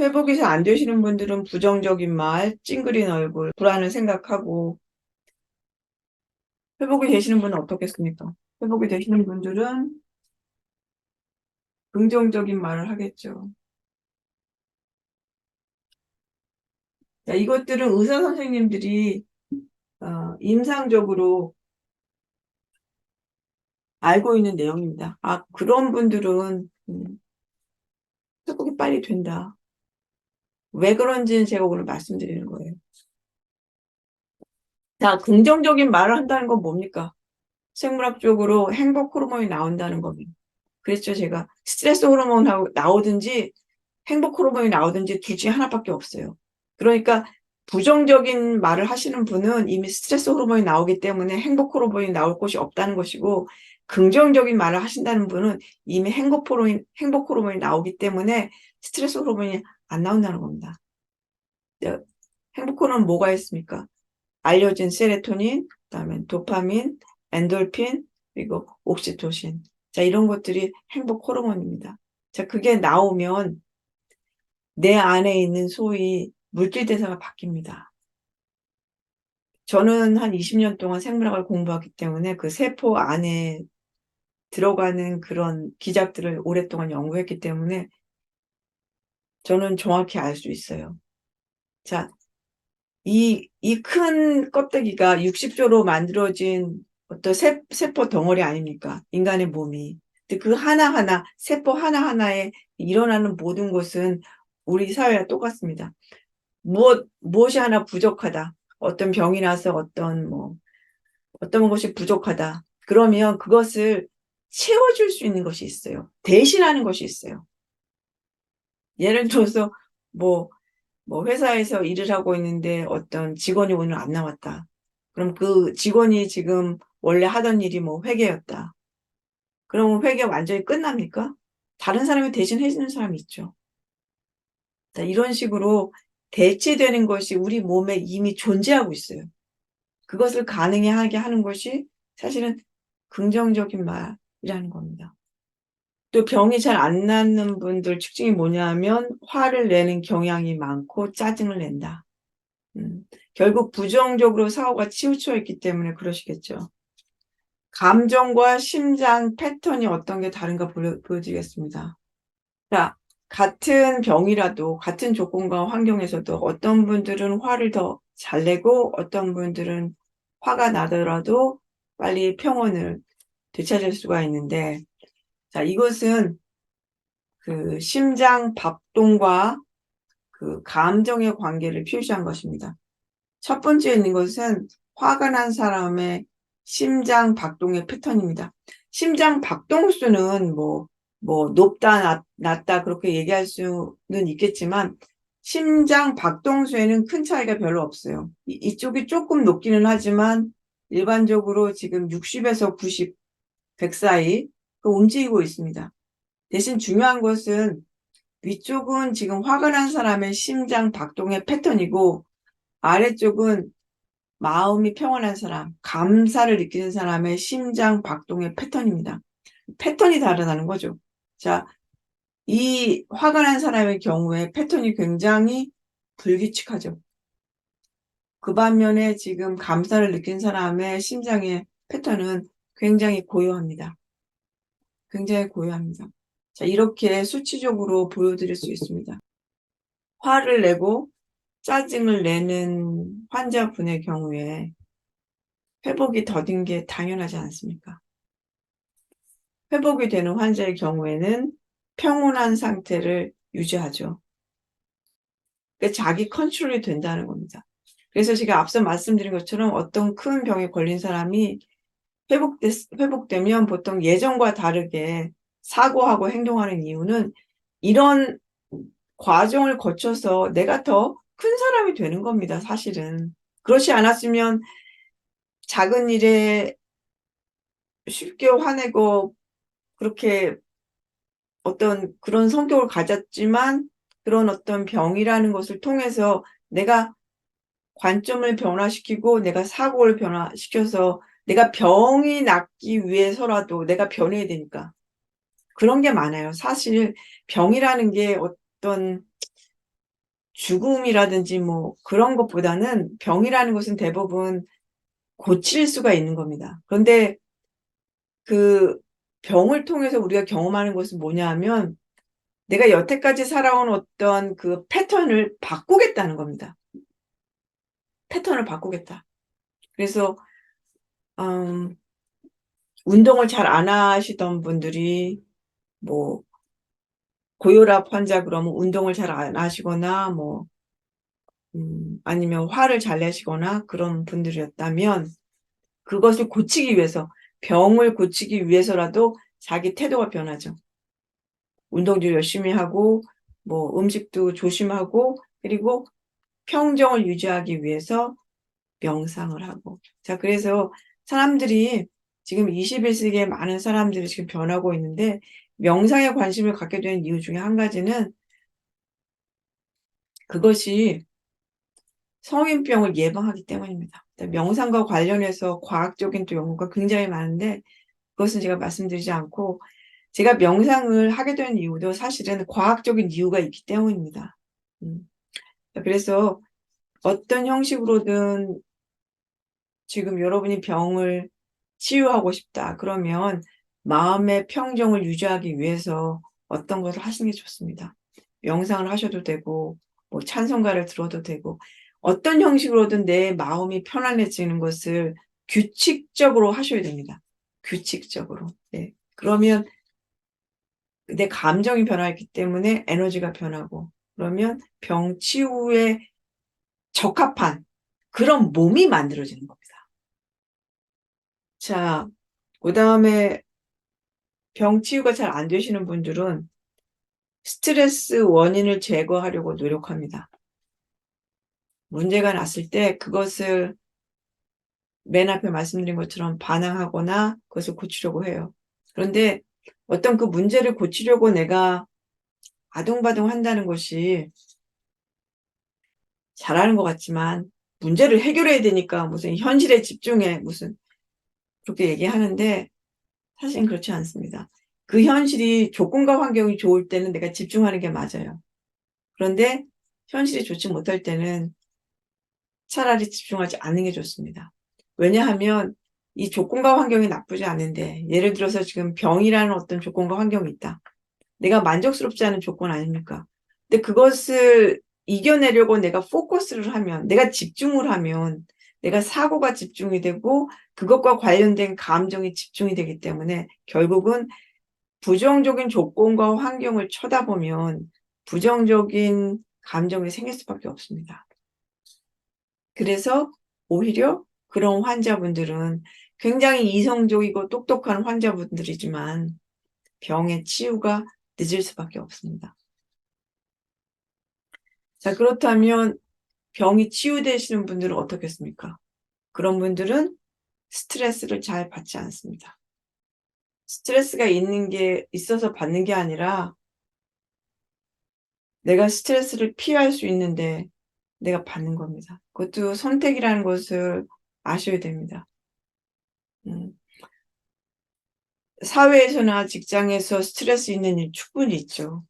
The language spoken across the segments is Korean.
회복이 잘 안 되시는 분들은 부정적인 말, 찡그린 얼굴, 불안을 생각하고, 회복이 되시는 분은 어떻겠습니까? 회복이 되시는 분들은 긍정적인 말을 하겠죠. 자, 이것들은 의사 선생님들이 임상적으로 알고 있는 내용입니다. 아, 그런 분들은 회복이 빨리 된다. 왜 그런지는 제가 오늘 말씀드리는 거예요. 자, 긍정적인 말을 한다는 건 뭡니까? 생물학적으로 행복 호르몬이 나온다는 겁니다. 그랬죠, 제가. 스트레스 호르몬 나오든지 행복 호르몬이 나오든지 둘 중에 하나밖에 없어요. 그러니까 부정적인 말을 하시는 분은 이미 스트레스 호르몬이 나오기 때문에 행복 호르몬이 나올 곳이 없다는 것이고, 긍정적인 말을 하신다는 분은 이미 행복 호르몬이 나오기 때문에 스트레스 호르몬이 안 나온다는 겁니다. 행복 호르몬은 뭐가 있습니까? 알려진 세로토닌, 그다음에 도파민, 엔돌핀, 그리고 옥시토신. 자, 이런 것들이 행복 호르몬입니다. 자, 그게 나오면 내 안에 있는 소위 물질 대사가 바뀝니다. 저는 한 20년 동안 생물학을 공부하기 때문에 그 세포 안에 들어가는 그런 기작들을 오랫동안 연구했기 때문에 저는 정확히 알 수 있어요. 자, 이 큰 껍데기가 60조로 만들어진 어떤 세포 덩어리 아닙니까? 인간의 몸이. 근데 그 하나하나, 세포 하나하나에 일어나는 모든 것은 우리 사회와 똑같습니다. 무엇이 하나 부족하다. 어떤 병이 나서 어떤 것이 부족하다. 그러면 그것을 채워줄 수 있는 것이 있어요. 대신하는 것이 있어요. 예를 들어서, 뭐, 회사에서 일을 하고 있는데 어떤 직원이 오늘 안 나왔다. 그럼 그 직원이 지금 원래 하던 일이 회계였다. 그러면 회계 완전히 끝납니까? 다른 사람이 대신 해주는 사람이 있죠. 자, 이런 식으로 대체되는 것이 우리 몸에 이미 존재하고 있어요. 그것을 가능하게 하는 것이 사실은 긍정적인 말이라는 겁니다. 또 병이 잘 안 낫는 분들 특징이 뭐냐면 화를 내는 경향이 많고 짜증을 낸다. 결국 부정적으로 사고가 치우쳐 있기 때문에 그러시겠죠. 감정과 심장 패턴이 어떤 게 다른가 보여드리겠습니다. 자, 같은 병이라도 같은 조건과 환경에서도 어떤 분들은 화를 더 잘 내고 어떤 분들은 화가 나더라도 빨리 평온을 되찾을 수가 있는데, 자, 이것은 그 심장 박동과 그 감정의 관계를 표시한 것입니다. 첫 번째 있는 것은 화가 난 사람의 심장 박동의 패턴입니다. 심장 박동수는 높다, 낮다, 그렇게 얘기할 수는 있겠지만, 심장 박동수에는 큰 차이가 별로 없어요. 이쪽이 조금 높기는 하지만, 일반적으로 지금 60에서 90, 100 사이 움직이고 있습니다. 대신 중요한 것은 위쪽은 지금 화가 난 사람의 심장 박동의 패턴이고, 아래쪽은 마음이 평온한 사람, 감사를 느끼는 사람의 심장 박동의 패턴입니다. 패턴이 다르다는 거죠. 자, 이 화가 난 사람의 경우에 패턴이 굉장히 불규칙하죠. 그 반면에 지금 감사를 느낀 사람의 심장의 패턴은 굉장히 고요합니다. 굉장히 고요합니다. 자, 이렇게 수치적으로 보여드릴 수 있습니다. 화를 내고 짜증을 내는 환자분의 경우에 회복이 더딘 게 당연하지 않습니까? 회복이 되는 환자의 경우에는 평온한 상태를 유지하죠. 그러니까 자기 컨트롤이 된다는 겁니다. 그래서 제가 앞서 말씀드린 것처럼 어떤 큰 병에 걸린 사람이 회복되면 보통 예전과 다르게 사고하고 행동하는 이유는 이런 과정을 거쳐서 내가 더 큰 사람이 되는 겁니다, 사실은. 그렇지 않았으면 작은 일에 쉽게 화내고 그렇게 어떤 그런 성격을 가졌지만 그런 어떤 병이라는 것을 통해서 내가 관점을 변화시키고 내가 사고를 변화시켜서 내가 병이 낫기 위해서라도 내가 변해야 되니까. 그런 게 많아요. 사실 병이라는 게 어떤 죽음이라든지 뭐 그런 것보다는 병이라는 것은 대부분 고칠 수가 있는 겁니다. 그런데 그 병을 통해서 우리가 경험하는 것은 뭐냐 하면 내가 여태까지 살아온 어떤 그 패턴을 바꾸겠다는 겁니다. 패턴을 바꾸겠다. 그래서 운동을 잘 안 하시던 분들이 뭐 고혈압 환자 그러면 운동을 잘 안 하시거나 뭐 아니면 화를 잘 내시거나 그런 분들이었다면 그것을 고치기 위해서 병을 고치기 위해서라도 자기 태도가 변하죠. 운동도 열심히 하고 뭐 음식도 조심하고 그리고 평정을 유지하기 위해서 명상을 하고. 자, 그래서 사람들이 지금 21세기에 많은 사람들이 지금 변하고 있는데 명상에 관심을 갖게 된 이유 중에 한 가지는 그것이 성인병을 예방하기 때문입니다. 명상과 관련해서 과학적인 또 연구가 굉장히 많은데 그것은 제가 말씀드리지 않고 제가 명상을 하게 된 이유도 사실은 과학적인 이유가 있기 때문입니다. 그래서 어떤 형식으로든 지금 여러분이 병을 치유하고 싶다. 그러면 마음의 평정을 유지하기 위해서 어떤 것을 하시는 게 좋습니다. 명상을 하셔도 되고 뭐 찬송가를 들어도 되고 어떤 형식으로든 내 마음이 편안해지는 것을 규칙적으로 하셔야 됩니다. 규칙적으로. 네. 그러면 내 감정이 변하기 때문에 에너지가 변하고 그러면 병 치유에 적합한 그런 몸이 만들어지는 겁니다. 자, 그 다음에 병 치유가 잘 안 되시는 분들은 스트레스 원인을 제거하려고 노력합니다. 문제가 났을 때 그것을 맨 앞에 말씀드린 것처럼 반항하거나 그것을 고치려고 해요. 그런데 어떤 그 문제를 고치려고 내가 아둥바둥 한다는 것이 잘하는 것 같지만 문제를 해결해야 되니까 무슨 현실에 집중해 무슨 그렇게 얘기하는데 사실은 그렇지 않습니다. 그 현실이 조건과 환경이 좋을 때는 내가 집중하는 게 맞아요. 그런데 현실이 좋지 못할 때는 차라리 집중하지 않는 게 좋습니다. 왜냐하면 이 조건과 환경이 나쁘지 않은데 예를 들어서 지금 병이라는 어떤 조건과 환경이 있다. 내가 만족스럽지 않은 조건 아닙니까? 근데 그것을 이겨내려고 내가 포커스를 하면 내가 집중을 하면 내가 사고가 집중이 되고 그것과 관련된 감정이 집중이 되기 때문에 결국은 부정적인 조건과 환경을 쳐다보면 부정적인 감정이 생길 수밖에 없습니다. 그래서 오히려 그런 환자분들은 굉장히 이성적이고 똑똑한 환자분들이지만 병의 치유가 늦을 수밖에 없습니다. 자, 그렇다면 병이 치유되시는 분들은 어떻겠습니까? 그런 분들은 스트레스를 잘 받지 않습니다. 스트레스가 있어서 받는 게 아니라 내가 스트레스를 피할 수 있는데 내가 받는 겁니다. 그것도 선택이라는 것을 아셔야 됩니다. 사회에서나 직장에서 스트레스 있는 일 충분히 있죠.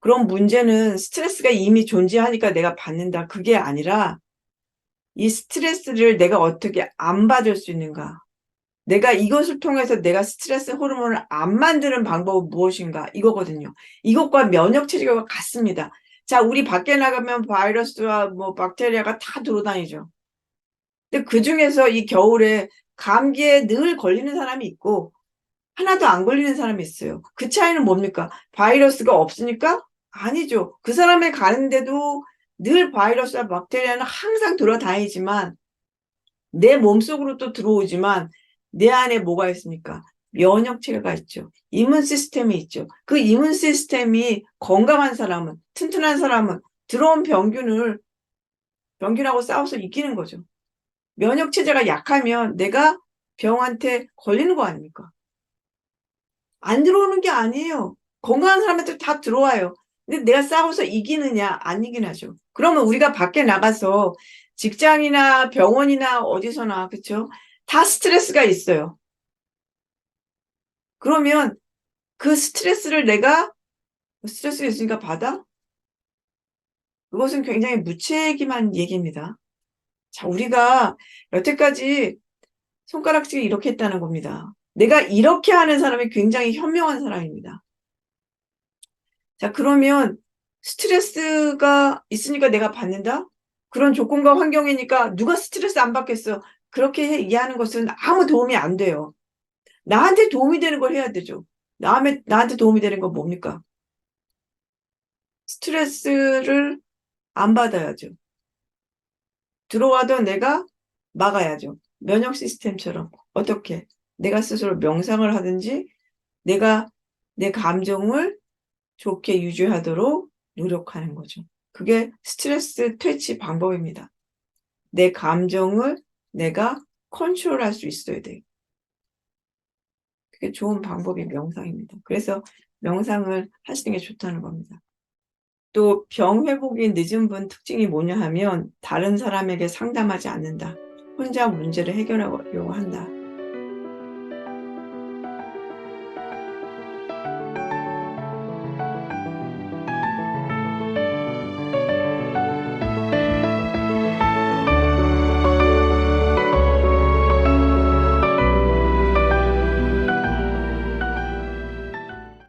그런 문제는 스트레스가 이미 존재하니까 내가 받는다. 그게 아니라 이 스트레스를 내가 어떻게 안 받을 수 있는가. 내가 이것을 통해서 내가 스트레스 호르몬을 안 만드는 방법은 무엇인가 이거거든요. 이것과 면역 체계가 같습니다. 자, 우리 밖에 나가면 바이러스와 뭐 박테리아가 다 돌아다니죠. 근데 그중에서 이 겨울에 감기에 늘 걸리는 사람이 있고 하나도 안 걸리는 사람이 있어요. 그 차이는 뭡니까? 바이러스가 없으니까? 아니죠. 그 사람이 가는데도 늘 바이러스와 박테리아는 항상 돌아다니지만 내 몸속으로 또 들어오지만 내 안에 뭐가 있습니까? 면역 체계가 있죠. 이문 시스템이 있죠. 그 이문 시스템이 건강한 사람은, 튼튼한 사람은 들어온 병균하고 싸워서 이기는 거죠. 면역 체제가 약하면 내가 병한테 걸리는 거 아닙니까? 안 들어오는 게 아니에요. 건강한 사람한테 다 들어와요. 근데 내가 싸워서 이기느냐 안 이기나죠. 그러면 우리가 밖에 나가서 직장이나 병원이나 어디서나 그렇죠? 다 스트레스가 있어요. 그러면 그 스트레스를 내가 스트레스가 있으니까 받아? 그것은 굉장히 무책임한 얘기입니다. 자, 우리가 여태까지 손가락질을 이렇게 했다는 겁니다. 내가 이렇게 하는 사람이 굉장히 현명한 사람입니다. 자, 그러면 스트레스가 있으니까 내가 받는다? 그런 조건과 환경이니까 누가 스트레스 안 받겠어? 그렇게 이해하는 것은 아무 도움이 안 돼요. 나한테 도움이 되는 걸 해야 되죠. 나한테 도움이 되는 건 뭡니까? 스트레스를 안 받아야죠. 들어와도 내가 막아야죠. 면역 시스템처럼. 어떻게? 내가 스스로 명상을 하든지 내가 내 감정을 좋게 유지하도록 노력하는 거죠. 그게 스트레스 퇴치 방법입니다. 내 감정을 내가 컨트롤할 수 있어야 돼요. 그게 좋은 방법이 명상입니다. 그래서 명상을 하시는 게 좋다는 겁니다. 또 병 회복이 늦은 분 특징이 뭐냐 하면 다른 사람에게 상담하지 않는다. 혼자 문제를 해결하려고 한다.